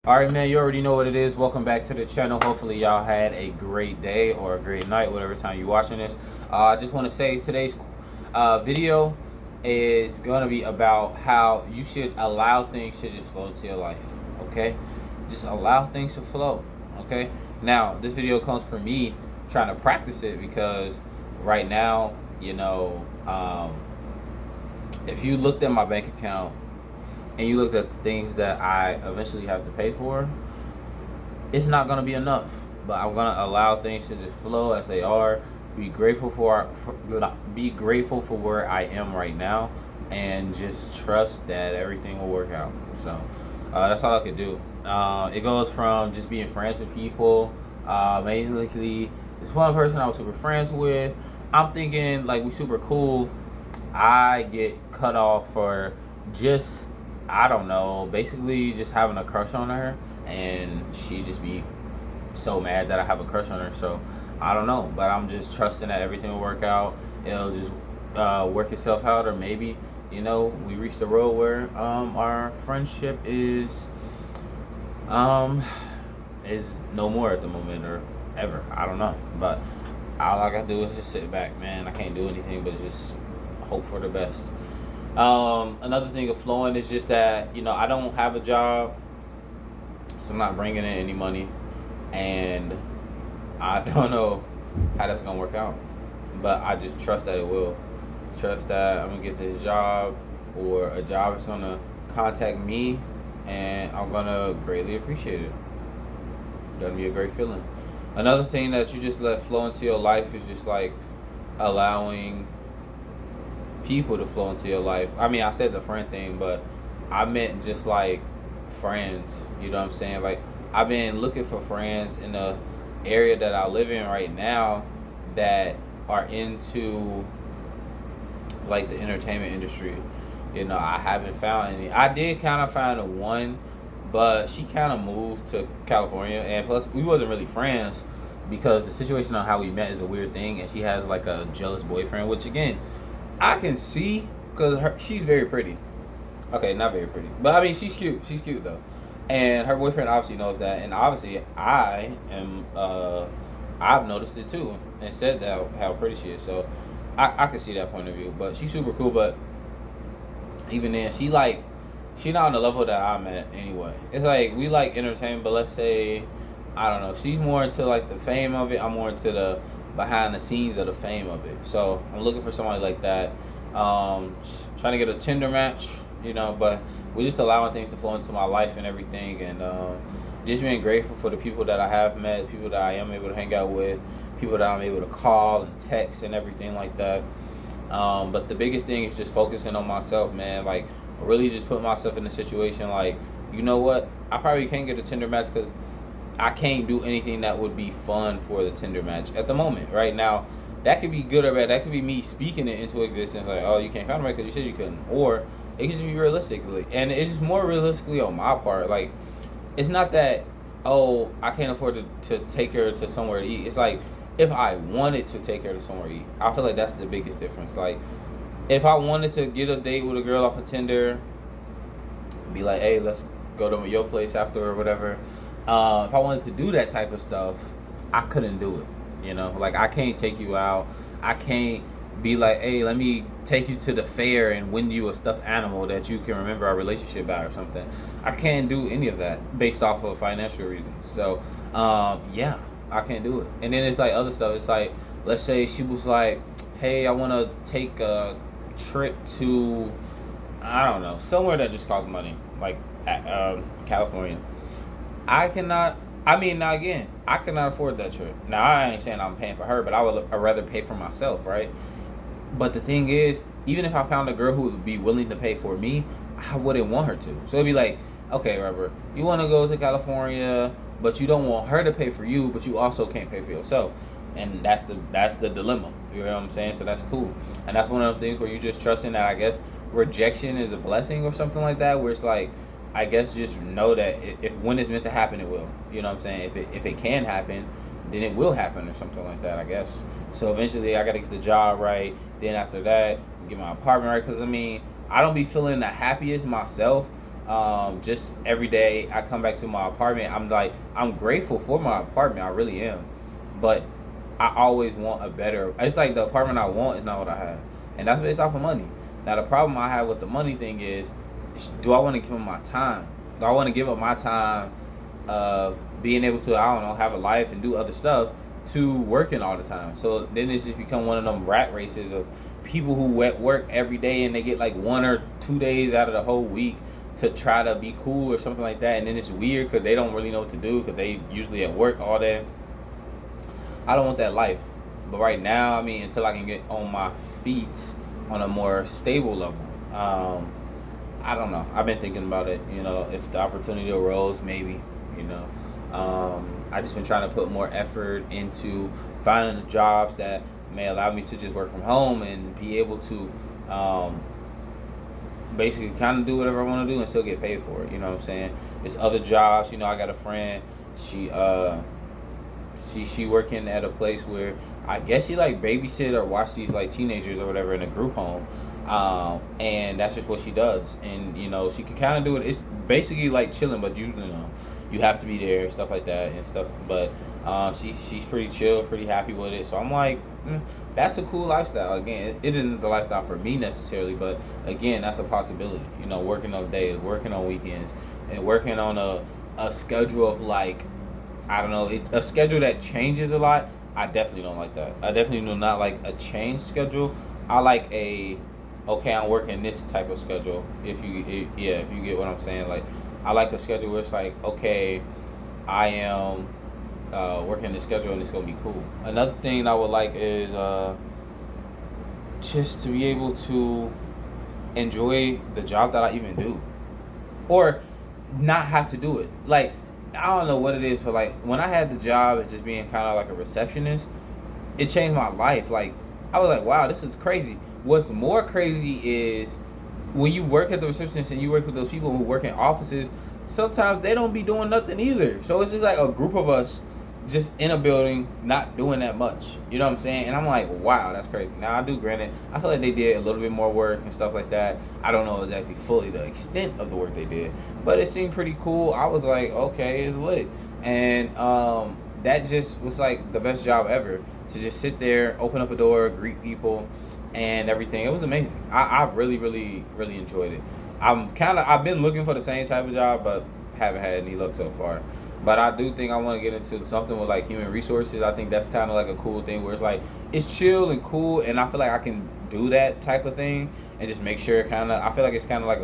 Alright, man, you already know what it is. Welcome back to the channel. Hopefully, y'all had a great day or a great night, whatever time you're watching this. I just want to say today's video is going to be about how you should allow things to just flow into your life, okay? Just allow things to flow, okay? Now, this video comes from me trying to practice it because right now, if you looked at my bank account and you look at the things that I eventually have to pay for, it's not gonna be enough. But I'm gonna allow things to just flow as they are. Be grateful be grateful for where I am right now, and just trust that everything will work out. So that's all I could do. It goes from just being friends with people. Basically, this one person I was super friends with, I'm thinking like we super cool. I get cut off for just, I don't know, basically just having a crush on her, and she just be so mad that I have a crush on her. So I don't know, but I'm just trusting that everything will work out. It'll just work itself out, or maybe we reach the road where our friendship is no more at the moment or ever. I don't know, but all I gotta do is just sit back, man. I can't do anything but just hope for the best. Another thing of flowing is just that I don't have a job, so I'm not bringing in any money, and I don't know how that's gonna work out. But I just trust that it will. Trust that I'm gonna get this job, or a job is gonna contact me, and I'm gonna greatly appreciate it. It's gonna be a great feeling. Another thing that you just let flow into your life is just like allowing people to flow into your life. I mean, I said the friend thing, but I meant just like friends. You know what I'm saying? Like, I've been looking for friends in the area that I live in right now that are into like the entertainment industry. I haven't found any. I did kind of find a one, but she kind of moved to California, and plus we wasn't really friends because the situation on how we met is a weird thing, and she has like a jealous boyfriend, which again I can see because she's very pretty. Okay, not very pretty, but I mean she's cute. She's cute though, and her boyfriend obviously knows that, and obviously I am. I've noticed it too, and said that how pretty she is. So I can see that point of view. But she's super cool. But even then, she not on the level that I'm at anyway. It's like we like entertainment, but let's say I don't know. She's more into like the fame of it. I'm more into the behind the scenes of the fame of it. So I'm looking for somebody like that. Trying to get a Tinder match, but we're just allowing things to flow into my life and everything, and just being grateful for the people that I have met, people that I am able to hang out with, people that I'm able to call and text and everything like that. But the biggest thing is just focusing on myself, man. Like, really just put myself in a situation like, you know what? I probably can't get a Tinder match because I can't do anything that would be fun for the Tinder match at the moment. Right now, that could be good or bad. That could be me speaking it into existence, like, oh, you can't find a match because you said you couldn't. Or it could just be realistically. And it's just more realistically on my part. Like, it's not that, oh, I can't afford to take her to somewhere to eat. It's like, if I wanted to take her to somewhere to eat, I feel like that's the biggest difference. Like, if I wanted to get a date with a girl off of Tinder, be like, hey, let's go to your place after or whatever. If I wanted to do that type of stuff, I couldn't do it. Like, I can't take you out. I can't be like, hey, let me take you to the fair and win you a stuffed animal that you can remember our relationship by or something. I can't do any of that based off of financial reasons. So, yeah, I can't do it. And then it's like other stuff. It's like, let's say she was like, hey, I want to take a trip to, I don't know, somewhere that just costs money, like California. I cannot. I mean, now again, I cannot afford that trip. Now I ain't saying I'm paying for her, but I'd rather pay for myself, right? But the thing is, even if I found a girl who would be willing to pay for me, I wouldn't want her to. So it'd be like, okay, Robert, you want to go to California, but you don't want her to pay for you, but you also can't pay for yourself, and that's the dilemma. You know what I'm saying? So that's cool, and that's one of the things where you just trusting that, I guess, rejection is a blessing or something like that, where it's like, I guess just know that if when it's meant to happen, it will. You know what I'm saying? If it can happen, then it will happen or something like that, I guess. So eventually, I gotta get the job right. Then after that, get my apartment right. Cause I mean, I don't be feeling the happiest myself Just every day I come back to my apartment, I'm like, I'm grateful for my apartment, I really am. But I always want a better. It's like the apartment I want is not what I have, and that's based off of money. Now the problem I have with the money thing is, do I want to give up my time? Do I want to give up my time of being able to, I don't know, have a life and do other stuff, to working all the time? So then it's just become one of them rat races of people who work every day and they get like 1 or 2 days out of the whole week to try to be cool or something like that, and then it's weird because they don't really know what to do because they usually at work all day. I don't want that life. But right now, I mean, until I can get on my feet on a more stable level, I don't know. I've been thinking about it. If the opportunity arose, maybe. You know, I just been trying to put more effort into finding the jobs that may allow me to just work from home and be able to basically kind of do whatever I want to do and still get paid for it. You know what I'm saying? There's other jobs. I got a friend. She she working at a place where I guess she like babysit or watch these like teenagers or whatever in a group home, and that's just what she does. And she can kind of do it. It's basically like chilling, but you have to be there and stuff like that and stuff. But she's pretty chill, pretty happy with it. So I'm like, that's a cool lifestyle. Again, it isn't the lifestyle for me necessarily, but again, that's a possibility. Working on days, working on weekends, and working on a schedule of like, I don't know, a schedule that changes a lot. I definitely don't like that. I definitely do not like a change schedule. I like okay, I'm working this type of schedule. If you get what I'm saying, like I like a schedule where it's like, okay, I am working this schedule and it's gonna be cool. Another thing I would like is just to be able to enjoy the job that I even do, or not have to do it. Like, I don't know what it is, but like when I had the job of just being kind of like a receptionist, it changed my life. Like, I was like, wow, this is crazy. What's more crazy is when you work at the receptionist and you work with those people who work in offices, sometimes they don't be doing nothing either. So it's just like a group of us just in a building not doing that much. You know what I'm saying? And I'm like, wow, that's crazy. Now I do, granted, I feel like they did a little bit more work and stuff like that. I don't know exactly fully the extent of the work they did, but it seemed pretty cool. I was like, okay, it's lit. And that just was like the best job ever, to just sit there, open up a door, greet people and everything. It was amazing. I really, really, really enjoyed it. I've been looking for the same type of job, but haven't had any luck so far. But I do think I want to get into something with like human resources. I think that's kind of like a cool thing where it's like it's chill and cool, and I feel like I can do that type of thing and just make sure I feel like it's kind of like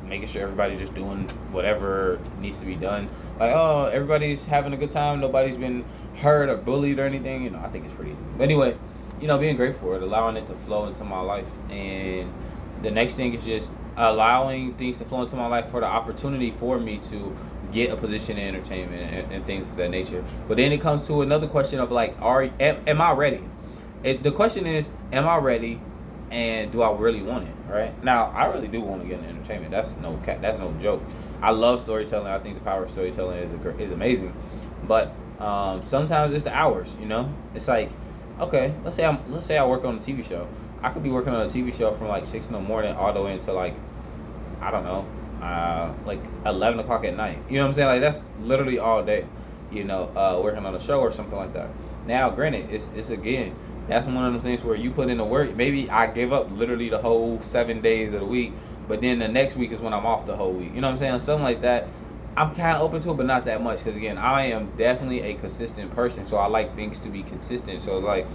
making sure everybody's just doing whatever needs to be done. Like, oh, everybody's having a good time. Nobody's been hurt or bullied or anything. I think it's pretty. But anyway, being grateful for it, allowing it to flow into my life, and the next thing is just allowing things to flow into my life for the opportunity for me to get a position in entertainment and things of that nature. But then it comes to another question of like, am I ready? The question is, am I ready, and do I really want it? Right now, I really do want to get into entertainment. That's no joke. I love storytelling. I think the power of storytelling is amazing. But sometimes it's the hours. It's like, okay, let's say I work on a TV show. I could be working on a TV show from like 6 in the morning all the way until like, I don't know, like 11 o'clock at night. You know what I'm saying? Like, that's literally all day, working on a show or something like that. Now, granted, it's again, that's one of the things where you put in the work. Maybe I give up literally the whole 7 days of the week, but then the next week is when I'm off the whole week. You know what I'm saying? Something like that. I'm kind of open to it, but not that much, because again, I am definitely a consistent person, so I like things to be consistent. So like,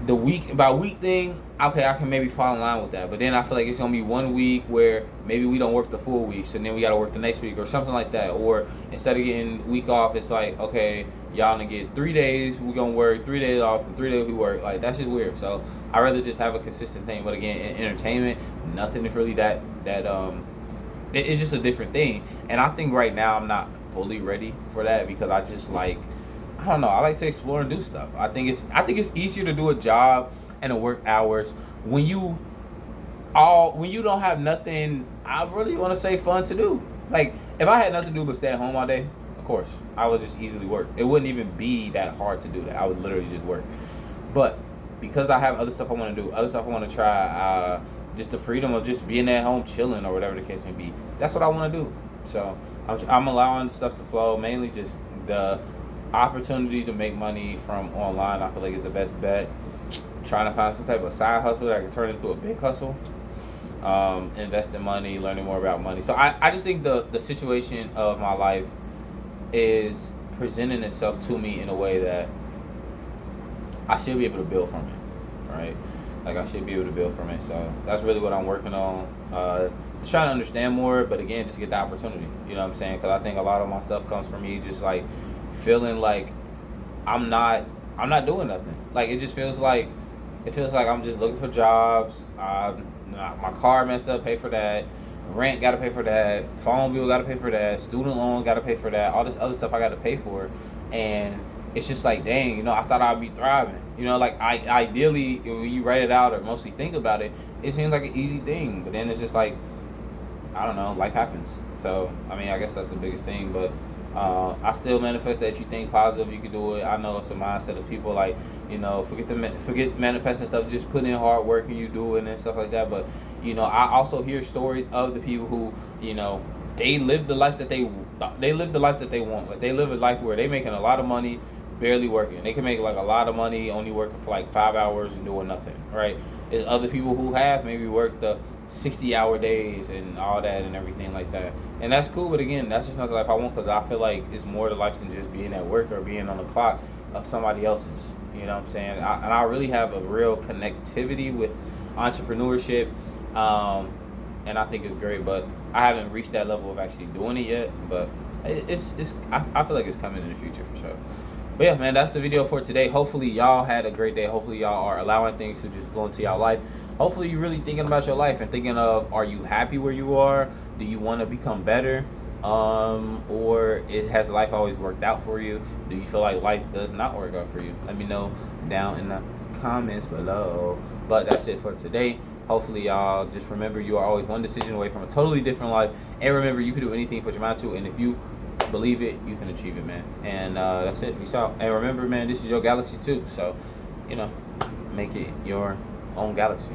the week by week thing, okay, I can maybe fall in line with that. But then I feel like it's gonna be 1 week where maybe we don't work the full week, so then we gotta work the next week or something like that. Or instead of getting week off, it's like, okay, y'all gonna get 3 days, we gonna work 3 days off, and 3 days we work. Like, that's just weird. So I rather just have a consistent thing. But again, in entertainment, nothing is really it's just a different thing. And I think right now I'm not fully ready for that, because I just like, I don't know, I like to explore and do stuff. I think it's easier to do a job and to work hours when you don't have nothing, I really want to say, fun to do. Like, if I had nothing to do but stay at home all day, of course, I would just easily work. It wouldn't even be that hard to do that. I would literally just work. But because I have other stuff I want to do, other stuff I want to try, just the freedom of just being at home chilling or whatever the case may be. That's what I want to do. So I'm allowing stuff to flow, mainly just the opportunity to make money from online. I feel like it's the best bet. Trying to find some type of side hustle that can turn into a big hustle. Investing money, learning more about money. So I just think the situation of my life is presenting itself to me in a way that I should be able to build from it, right? Like I should be able to build from it. So that's really what I'm working on. Just trying to understand more, but again, just get the opportunity. You know what I'm saying? Because I think a lot of my stuff comes from me just like feeling like I'm not doing nothing. Like it feels like I'm just looking for jobs. My car messed up, pay for that. Rent, gotta pay for that. Phone bill, gotta pay for that. Student loan, gotta pay for that. All this other stuff I gotta pay for, and it's just like, dang, I thought I'd be thriving. Like I ideally, when you write it out or mostly think about it, it seems like an easy thing, but then it's just like, I don't know, life happens. So I mean, I guess that's the biggest thing, but. I still manifest that if you think positive, you can do it. I know it's a mindset of people like, forget manifesting stuff, just put in hard work and you do it and stuff like that. But, I also hear stories of the people who, they live the life that they live the life that they want. Like they live a life where they making a lot of money, barely working. They can make like a lot of money only working for like 5 hours and doing nothing, right? There's other people who have maybe worked the 60-hour days and all that and everything like that. And that's cool, but again, that's just not the life I want because I feel like it's more to life than just being at work or being on the clock of somebody else's. You know what I'm saying? And I really have a real connectivity with entrepreneurship, and I think it's great, but I haven't reached that level of actually doing it yet. But I feel like it's coming in the future for sure. But yeah, man, that's the video for today. Hopefully y'all had a great day. Hopefully y'all are allowing things to just flow into y'all life. Hopefully you're really thinking about your life and thinking of, are you happy where you are? Do you want to become better? Or has life always worked out for you? Do you feel like life does not work out for you? Let me know down in the comments below. But that's it for today. Hopefully y'all just remember you are always one decision away from a totally different life. And remember, you can do anything you put your mind to. And if you believe it, you can achieve it, man. And that's it. Peace out. And remember, man, this is your galaxy too. So, make it your own galaxy,